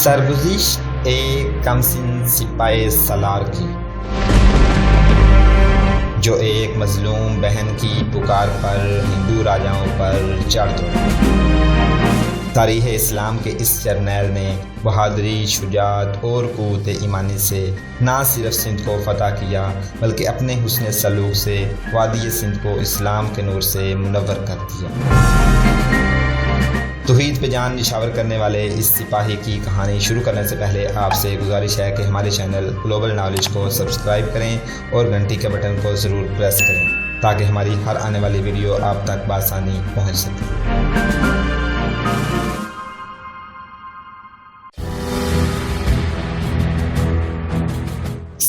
سرگزشت ایک کمسن سپاہی سالار کی، جو ایک مظلوم بہن کی پکار پر ہندو راجاؤں پر چڑھ دوڑے۔ تاریخ اسلام کے اس جرنیل نے بہادری، شجاعت اور قوت ایمانی سے نہ صرف سندھ کو فتح کیا بلکہ اپنے حسن سلوک سے وادی سندھ کو اسلام کے نور سے منور کر دیا۔ توحید پہ جان نشاور کرنے والے اس سپاہی کی کہانی شروع کرنے سے پہلے آپ سے گزارش ہے کہ ہمارے چینل گلوبل نالج کو سبسکرائب کریں اور گھنٹی کے بٹن کو ضرور پریس کریں تاکہ ہماری ہر آنے والی ویڈیو آپ تک بآسانی پہنچ سکے۔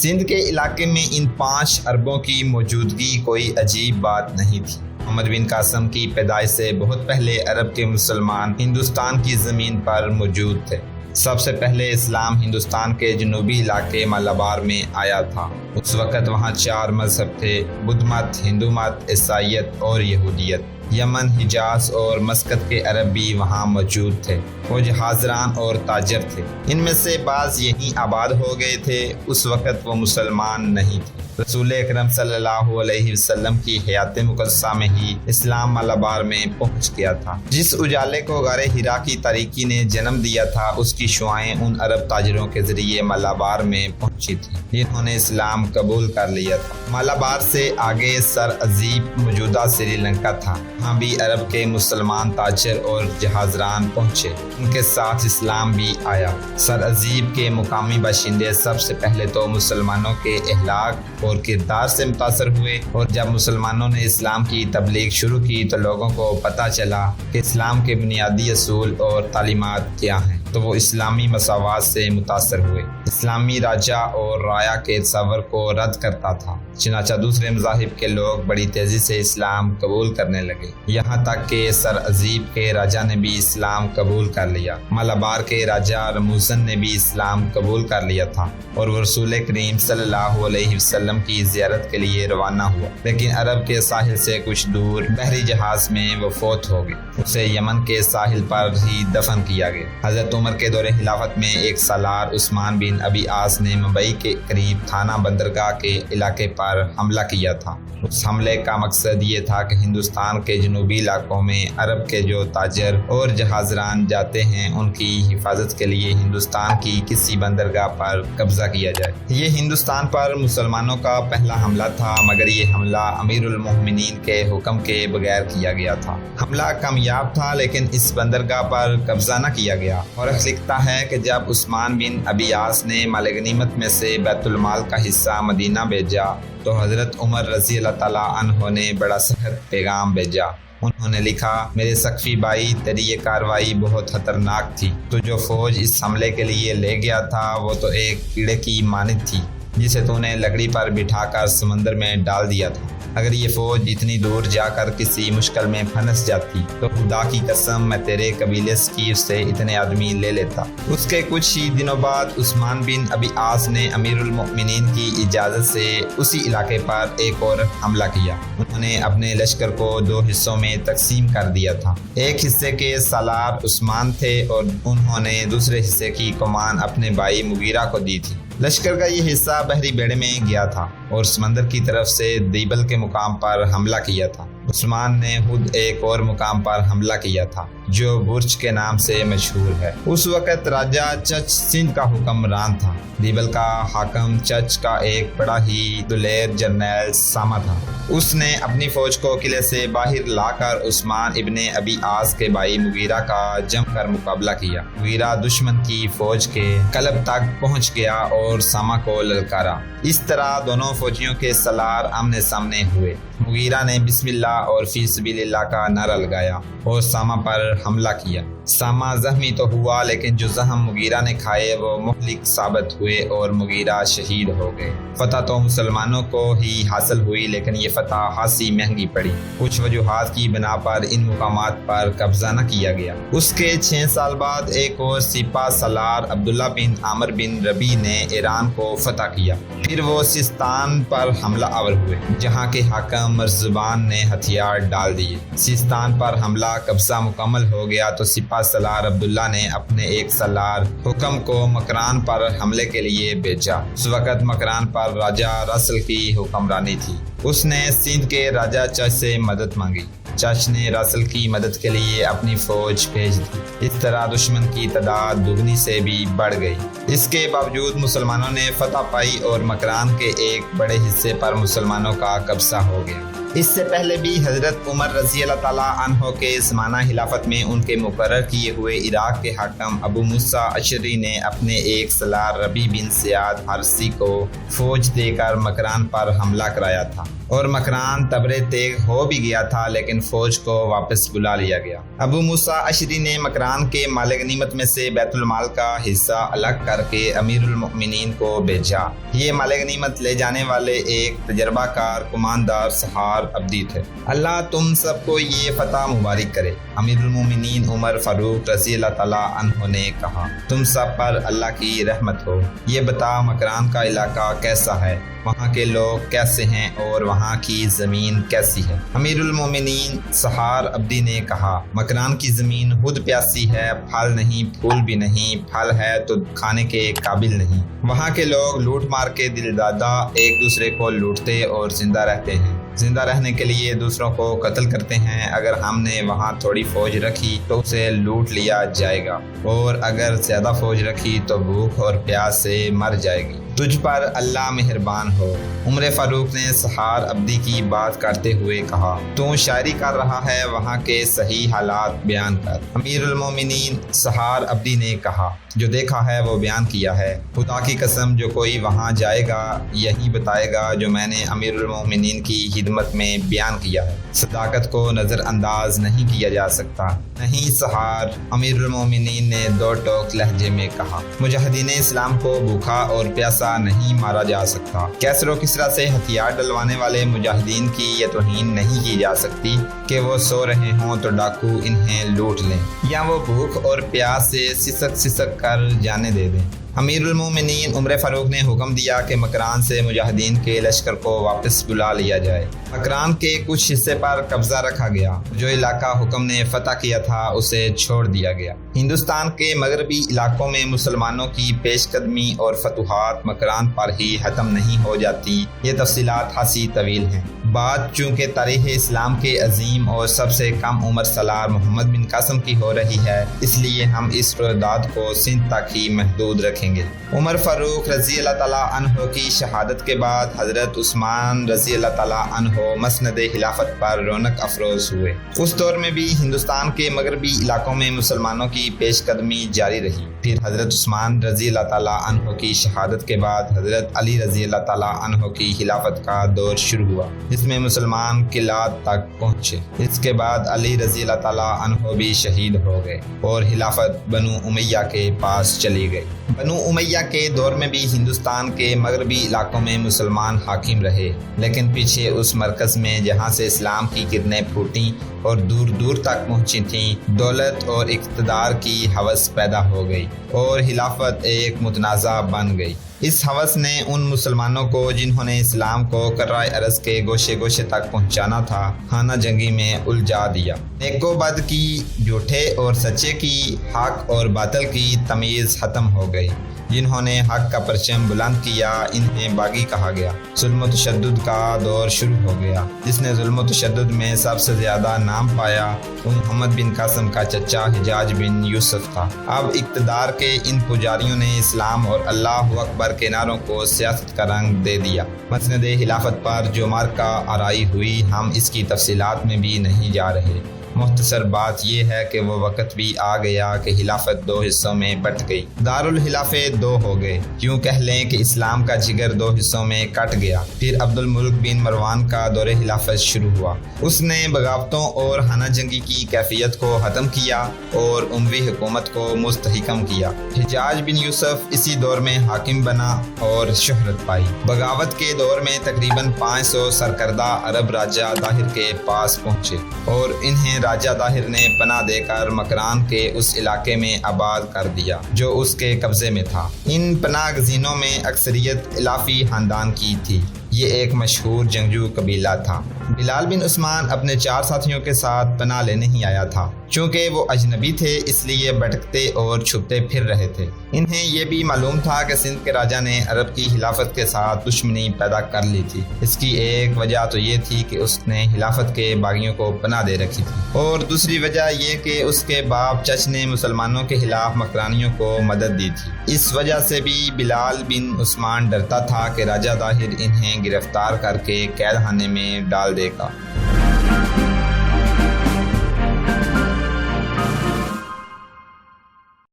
سندھ کے علاقے میں ان 5 اربوں کی موجودگی کوئی عجیب بات نہیں تھی۔ محمد بن قاسم کی پیدائش سے بہت پہلے عرب کے مسلمان ہندوستان کی زمین پر موجود تھے۔ سب سے پہلے اسلام ہندوستان کے جنوبی علاقے مالابار میں آیا تھا۔ اس وقت وہاں 4 مذہب تھے: بدھ مت، ہندو مت، عیسائیت اور یہودیت۔ یمن، حجاز اور مسقط کے عرب بھی وہاں موجود تھے۔ وہ جہازران اور تاجر تھے۔ ان میں سے بعض یہیں آباد ہو گئے تھے۔ اس وقت وہ مسلمان نہیں تھے۔ رسول اکرم صلی اللہ علیہ وسلم کی حیات مقدسہ میں ہی اسلام مالابار میں پہنچ گیا تھا۔ جس اجالے کو غار ہرا کی تاریکی نے جنم دیا تھا، اس کی شعاعیں ان عرب تاجروں کے ذریعے مالابار میں پہنچی تھی جنہوں نے اسلام قبول کر لیا تھا۔ مالابار سے آگے سر عزیب موجودہ سری لنکا تھا۔ وہاں بھی عرب کے مسلمان تاجر اور جہازران پہنچے۔ ان کے ساتھ اسلام بھی آیا۔ سر عزیب کے مقامی باشندے سب سے پہلے تو مسلمانوں کے اخلاق اور کردار سے متاثر ہوئے، اور جب مسلمانوں نے اسلام کی تبلیغ شروع کی تو لوگوں کو پتہ چلا کہ اسلام کے بنیادی اصول اور تعلیمات کیا ہیں، تو وہ اسلامی مساوات سے متاثر ہوئے۔ اسلامی راجا اور رایا کے تصور کو رد کرتا تھا، چنانچہ دوسرے مذاہب کے لوگ بڑی تیزی سے اسلام قبول کرنے لگے، یہاں تک کہ سر عزیب کے راجا نے بھی اسلام قبول کر لیا۔ مالابار کے راجا رموزن نے بھی اسلام قبول کر لیا تھا اور وہ رسول کریم صلی اللہ علیہ وسلم کی زیارت کے لیے روانہ ہوا، لیکن عرب کے ساحل سے کچھ دور بحری جہاز میں وہ فوت ہو گئے۔ اسے یمن کے ساحل پر ہی دفن کیا گیا۔ حضرت عمر کے دور خلافت میں ایک سالار عثمان بن ابی عاص نے ممبئی کے قریب تھانہ بندرگاہ کے علاقے پر حملہ کیا تھا۔ اس حملے کا مقصد یہ تھا کہ ہندوستان کے جنوبی علاقوں میں عرب کے جو تاجر اور جہازران جاتے ہیں ان کی حفاظت کے لیے ہندوستان کی کسی بندرگاہ پر قبضہ کیا جائے۔ یہ ہندوستان پر مسلمانوں کا پہلا حملہ تھا، مگر یہ حملہ امیر المومنین کے حکم کے بغیر کیا گیا تھا۔ حملہ کامیاب تھا لیکن اس بندرگاہ پر قبضہ نہ کیا گیا۔ اور لکھتا ہے کہ جب عثمان بن ابی عاص نے مال غنیمت میں سے بیت المال کا حصہ مدینہ بھیجا تو حضرت عمر رضی اللہ تعالیٰ عنہ نے بڑا سخت پیغام بھیجا۔ انہوں نے لکھا: میرے سقفی بھائی، تیری یہ کارروائی بہت خطرناک تھی۔ تو جو فوج اس حملے کے لیے لے گیا تھا وہ تو ایک کیڑے کی مانند تھی جسے تو نے لکڑی پر بٹھا کر سمندر میں ڈال دیا تھا۔ اگر یہ فوج اتنی دور جا کر کسی مشکل میں پھنس جاتی تو خدا کی قسم میں تیرے قبیلے ثقیف سے اتنے آدمی لے لیتا۔ اس کے کچھ ہی دنوں بعد عثمان بن ابی عاص نے امیر المؤمنین کی اجازت سے اسی علاقے پر ایک اور حملہ کیا۔ انہوں نے اپنے لشکر کو 2 حصوں میں تقسیم کر دیا تھا۔ ایک حصے کے سالار عثمان تھے اور انہوں نے دوسرے حصے کی کمان اپنے بھائی مغیرہ کو دی تھی۔ لشکر کا یہ حصہ بحری بیڑے میں گیا تھا اور سمندر کی طرف سے دیبل کے مقام پر حملہ کیا تھا۔ عثمان نے خود ایک اور مقام پر حملہ کیا تھا جو برج کے نام سے مشہور ہے۔ اس وقت راجہ چچ سندھ کا حکمران تھا۔ دیبل کا حاکم چچ کا ایک بڑا ہی دلیر جرنیل ساما تھا۔ اس نے اپنی فوج کو قلعے سے باہر لا کر عثمان ابن ابی عاص کے بھائی مغیرہ کا جم کر مقابلہ کیا۔ مغیرہ دشمن کی فوج کے قلب تک پہنچ گیا اور ساما کو للکارا۔ اس طرح دونوں فوجیوں کے سالار آمنے سامنے ہوئے۔ مغیرہ نے بسم اللہ اور فی سبیل اللہ کا نعرہ لگایا اور ساما پر حملہ کیا۔ ساما زخمی تو ہوا لیکن جو زخم مغیرہ نے کھائے وہ مہلک ثابت ہوئے اور مغیرہ شہید ہو گئے۔ فتح تو مسلمانوں کو ہی حاصل ہوئی لیکن یہ فتح خاصی مہنگی پڑی۔ کچھ وجوہات کی بنا پر ان مقامات پر قبضہ نہ کیا گیا۔ اس کے 6 سال بعد ایک اور سپاہ سالار عبداللہ بن عامر بن ربیع نے ایران کو فتح کیا۔ پھر وہ سیستان پر حملہ آور ہوئے جہاں کے حاکم مرزبان نے ہتھیار ہتھیار ڈال دیے۔ سیستان پر حملہ قبضہ مکمل ہو گیا تو سپہ سالار عبداللہ نے اپنے ایک سالار حکم کو مکران پر حملے کے لیے بھیجا۔ اس وقت مکران پر راجہ رسل کی حکمرانی تھی۔ اس نے سندھ کے راجہ چچ سے مدد مانگی۔ چچ نے رسل کی مدد کے لیے اپنی فوج بھیج دی۔ اس طرح دشمن کی تعداد دگنی سے بھی بڑھ گئی۔ اس کے باوجود مسلمانوں نے فتح پائی اور مکران کے ایک بڑے حصے پر مسلمانوں کا قبضہ ہو گیا۔ اس سے پہلے بھی حضرت عمر رضی اللہ تعالیٰ عنہ کے زمانہ خلافت میں ان کے مقرر کیے ہوئے عراق کے حاکم ابو موسیٰ اشعری نے اپنے ایک سالار ربیع بن زیاد حارثی کو فوج دے کر مکران پر حملہ کرایا تھا اور مکران تبرے تیغ ہو بھی گیا تھا، لیکن فوج کو واپس بلا لیا گیا۔ ابو موسیٰ اشعری نے مکران کے مال غنیمت میں سے بیت المال کا حصہ الگ کر کے امیر المؤمنین کو بھیجا۔ یہ مال غنیمت لے جانے والے ایک تجربہ کار کماندار سہار عبدی تھے۔ اللہ تم سب کو یہ فتح مبارک کرے۔ امیر المؤمنین عمر فاروق رضی اللہ تعالیٰ عنہ نے کہا، تم سب پر اللہ کی رحمت ہو۔ یہ بتا مکران کا علاقہ کیسا ہے، وہاں کے لوگ کیسے ہیں اور وہاں کی زمین کیسی ہے؟ امیر المومنین سہار عبدی نے کہا، مکران کی زمین خود پیاسی ہے، پھل نہیں پھول بھی نہیں، پھل ہے تو کھانے کے قابل نہیں۔ وہاں کے لوگ لوٹ مار کے دل دادا ایک دوسرے کو لوٹتے اور زندہ رہتے ہیں، زندہ رہنے کے لیے دوسروں کو قتل کرتے ہیں۔ اگر ہم نے وہاں تھوڑی فوج رکھی تو اسے لوٹ لیا جائے گا، اور اگر زیادہ فوج رکھی تو بھوک اور پیاس سے مر جائے گی۔ تجھ پر اللہ مہربان ہو۔ عمر فاروق نے سہار عبدی کی بات کرتے ہوئے کہا، تو شاعری کر رہا ہے، وہاں کے صحیح حالات بیان کر۔ امیر المومنین سہار عبدی نے کہا، جو دیکھا ہے وہ بیان کیا ہے۔ خدا کی قسم جو کوئی وہاں جائے گا یہی بتائے گا جو میں نے امیر المومنین کی خدمت میں بیان کیا ہے۔ صداقت کو نظر انداز نہیں کیا جا سکتا۔ نہیں سہار، امیر المومنین نے دو ٹوک لہجے میں کہا، مجاہدین اسلام کو بھوکا اور پیاسا نہیں مارا جا سکتا۔ کیسر و کسریٰ سے ہتھیار ڈلوانے والے مجاہدین کی یہ توہین نہیں کی جا سکتی کہ وہ سو رہے ہوں تو ڈاکو انہیں لوٹ لیں یا وہ بھوک اور پیاس سے سسک سسک کر جانے دے دیں۔ امیر المومنین عمر فاروق نے حکم دیا کہ مکران سے مجاہدین کے لشکر کو واپس بلا لیا جائے۔ مکران کے کچھ حصے پر قبضہ رکھا گیا، جو علاقہ حکم نے فتح کیا تھا اسے چھوڑ دیا گیا۔ ہندوستان کے مغربی علاقوں میں مسلمانوں کی پیش قدمی اور فتوحات مکران پر ہی ختم نہیں ہو جاتی، یہ تفصیلات خاصی طویل ہیں۔ بات چونکہ تاریخ اسلام کے عظیم اور سب سے کم عمر سالار محمد بن قاسم کی ہو رہی ہے، اس لیے ہم اس رویداد کو سندھ تک ہی محدود رکھیں گے۔ عمر فاروق رضی اللہ تعالیٰ عنہ کی شہادت کے بعد حضرت عثمان رضی اللہ تعالیٰ عنہ مسند خلافت پر رونق افروز ہوئے۔ اس دور میں بھی ہندوستان کے مغربی علاقوں میں مسلمانوں کی پیش قدمی جاری رہی۔ پھر حضرت عثمان رضی اللہ تعالیٰ عنہ کی شہادت کے بعد حضرت علی رضی اللہ تعالیٰ عنہ کی خلافت کا دور شروع ہوا، جس میں مسلمان قلعات تک پہنچے۔ اس کے بعد علی رضی اللہ تعالیٰ عنہ بھی شہید ہو گئے اور خلافت بنو امیہ کے پاس چلی گئی۔ بنو امیہ کے دور میں بھی ہندوستان کے مغربی علاقوں میں مسلمان حاکم رہے، لیکن پیچھے اس مرکز میں جہاں سے اسلام کی کرنیں پھوٹیں اور دور دور تک پہنچی تھیں، دولت اور اقتدار کی ہوس پیدا ہو گئی اور خلافت ایک متنازع بن گئی۔ اس ہوس نے ان مسلمانوں کو جنہوں نے اسلام کو کرۂ ارض کے گوشے گوشے تک پہنچانا تھا، خانہ جنگی میں الجھا دیا۔ نیک و بد کی، جھوٹے اور سچے کی، حق اور باطل کی تمیز ختم ہو گئی۔ جنہوں نے حق کا پرچم بلند کیا انہیں باغی کہا گیا۔ ظلم و تشدد کا دور شروع ہو گیا۔ جس نے ظلم و تشدد میں سب سے زیادہ نام پایا وہ محمد بن قاسم کا چچا حجاج بن یوسف تھا۔ اب اقتدار کے ان پجاریوں نے اسلام اور اللہ اکبر کے نعروں کو سیاست کا رنگ دے دیا۔ مسند خلافت پر جو معرکہ آرائی ہوئی، ہم اس کی تفصیلات میں بھی نہیں جا رہے۔ مختصر بات یہ ہے کہ وہ وقت بھی آ گیا کہ خلافت دو حصوں میں بٹ گئی۔ دارالخلافے دو ہو گئے، یوں کہہ لیں کہ اسلام کا جگر دو حصوں میں کٹ گیا۔ پھر عبد الملک بن مروان کا دور خلافت شروع ہوا۔ اس نے بغاوتوں اور خانہ جنگی کی کیفیت کو ختم کیا اور اموی حکومت کو مستحکم کیا۔ حجاج بن یوسف اسی دور میں حاکم بنا اور شہرت پائی۔ بغاوت کے دور میں تقریباً 500 سرکردہ عرب راجہ داہر کے پاس پہنچے اور انہیں راجہ داہر نے پناہ دے کر مکران کے اس علاقے میں آباد کر دیا جو اس کے قبضے میں تھا۔ ان پناہ گزینوں میں اکثریت علافی خاندان کی تھی۔ یہ ایک مشہور جنگجو قبیلہ تھا۔ بلال بن عثمان اپنے 4 ساتھیوں کے ساتھ پناہ لینے نہیں آیا تھا۔ چونکہ وہ اجنبی تھے اس لیے بھٹکتے اور چھپتے پھر رہے تھے۔ انہیں یہ بھی معلوم تھا کہ سندھ کے راجا نے عرب کی خلافت کے ساتھ دشمنی پیدا کر لی تھی۔ اس کی ایک وجہ تو یہ تھی کہ اس نے خلافت کے باغیوں کو پناہ دے رکھی تھی، اور دوسری وجہ یہ کہ اس کے باپ چچ نے مسلمانوں کے خلاف مکرانیوں کو مدد دی تھی۔ اس وجہ سے بھی بلال بن عثمان ڈرتا تھا کہ راجا طاہر انہیں گرفتار کر کے قید خانے میں ڈال دے گا۔